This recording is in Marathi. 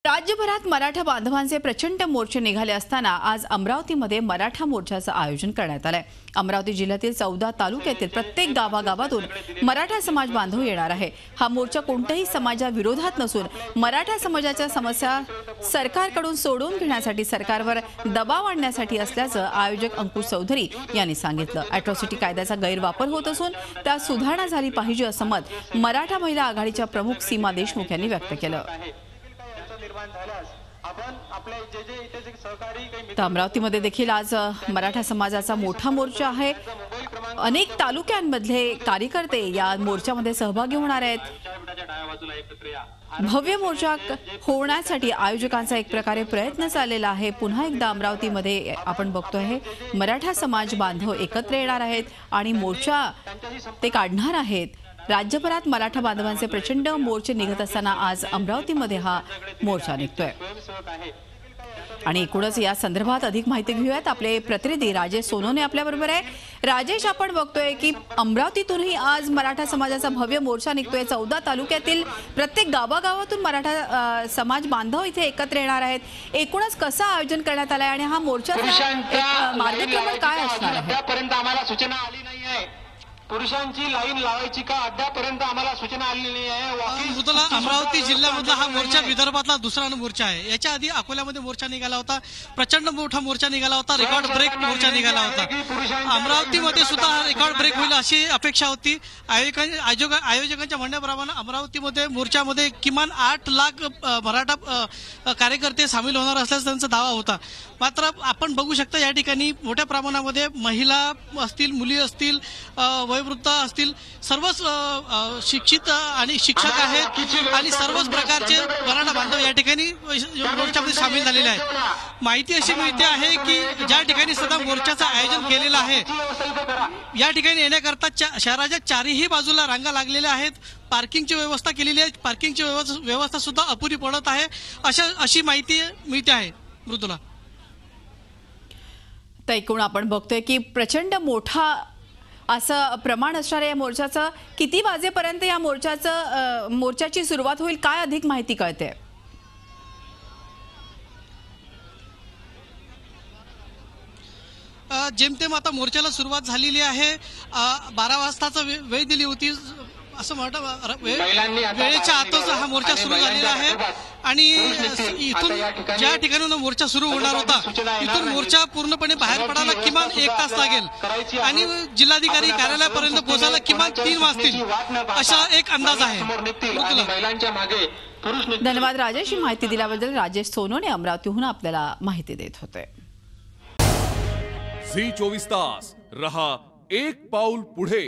राज्यभरात मराठा बांधवांचे प्रचंड मोर्चे निघाले असताना आज अमरावतीमध्ये मराठा मोर्चाचं आयोजन करण्यात आलंय। अमरावती जिल्ह्यातील 14 तालुक्यातील प्रत्येक गावागावातून मराठा समाज बांधव येणार आहे। हा मोर्चा कोणत्याही समाजाविरोधात नसून मराठा समाजाच्या समस्या सरकारकडून सोडवून घेण्यासाठी सरकारवर दबाव आणण्यासाठी असल्याचं आयोजक अंकुश चौधरी यांनी सांगितलं। अॅट्रॉसिटी कायद्याचा गैरवापर होत असून त्यात सुधारणा झाली पाहिजे असं मत मराठा महिला आघाडीच्या प्रमुख सीमा देशमुख यांनी व्यक्त केलं। अमरावतीमध्ये देखील आज मराठा समाजाचा मोठा मोर्चा आहे। अनेक तालुक्यांमधले कार्यकर्ते या मोर्चामध्ये सहभागी होणार आहेत। भव्य मोर्चा होण्यासाठी आयोजकांचा एक प्रकारे प्रयत्न चाललेला आहे। पुन्हा एकदा अमरावतीमध्ये आपण बघतोय मराठा समाज बांधव एकत्र येणार आहेत आणि मोर्चा ते काढणार आहेत। राज्यभरात मराठा बांधवांचे प्रचंड मोर्चे निघत असताना आज अमरावतीमध्ये हा मोर्चा निघतोय। आणि एकूणच या संदर्भात अधिक माहिती घेऊयात। आपले प्रतिनिधी राजेश सोनोने आपल्या बरोबर आहे। राजेश, आपण बघतोय की अमरावतीतूनही आज मराठा समाजाचा भव्य मोर्चा निघतोय। 14 तालुक्यातील प्रत्येक गावागावातून मराठा समाज बांधव इथे एकत्र येणार आहेत। एकूणच कसं आयोजन करण्यात आलंय आणि हा मोर्चाचा मार्गक्रमण काय असणार आहे? अद्यापर्यंत आम्हाला सूचना आली नाही आहे। पुरुषांची लाईन लावायची का अद्यापर्यंत आम्हाला सूचना आलेली नाही आहे। अमरावती जिल्ह्यामधला हा मोर्चा विदर्भातला दुसरा मोर्चा आहे। याच्या आधी अकोल्यामध्ये मोर्चा निघाला होता, प्रचंड मोठा मोर्चा निघाला होता, रेकॉर्ड ब्रेक मोर्चा निघाला होता। अमरावतीमध्ये सुद्धा हा रेकॉर्ड ब्रेक होईल अशी अपेक्षा होती। आयोजकांच्या म्हणण्याप्रमाणे अमरावतीमध्ये मोर्चामध्ये किमान 8 लाख मराठा कार्यकर्ते सामील होणार असल्याचा त्यांचा दावा होता। मात्र आपण बघू शकता या ठिकाणी मोठ्या प्रमाणामध्ये महिला असतील, मुली असतील, वयोवृद्ध असतील, सर्वच शिक्षित आणि शिक्षक आहेत आणि सर्वच प्रकारचे मराठा बांधव या ठिकाणी मोर्चामध्ये सामील झालेले आहेत। माहिती अशी मिळते आहे की ज्या ठिकाणी सध्या मोर्चाचं आयोजन केलेलं आहे या ठिकाणी येण्याकरता शहराच्या चारही बाजूला रांगा लागलेल्या आहेत। पार्किंगची व्यवस्था केलेली आहे, पार्किंगची व्यवस्था सुद्धा अपुरी पडत आहे अशी माहिती मिळते आहे। मृदुला, तर एकूण आपण बघतोय की प्रचंड मोठा असं प्रमाण असणार आहे या मोर्चाचं। किती वाजेपर्यंत या मोर्चाची सुरुवात होईल, काय अधिक माहिती कळते? जेमतेम आता मोर्चाला सुरुवात झालेली आहे। 12 वाजताचा वेळ दिली होती असं म्हणतात, वेळेच्या आतच हा मोर्चा सुरू झालेला आहे आणि इथून ज्या ठिकाणी मोर्चा सुरू होणार होता इथून मोर्चा पूर्णपणे बाहेर पडायला किमान 1 तास लागेल आणि जिल्हाधिकारी कार्यालयापर्यंत पोहोचायला किमान 3 वाजतील असा एक अंदाज आहे। धन्यवाद राजेश, ही माहिती दिल्याबद्दल। राजेश सोनोने अमरावतीहून आपल्याला माहिती देत होते। झी 24 तास रहा एक पाऊल पुढे।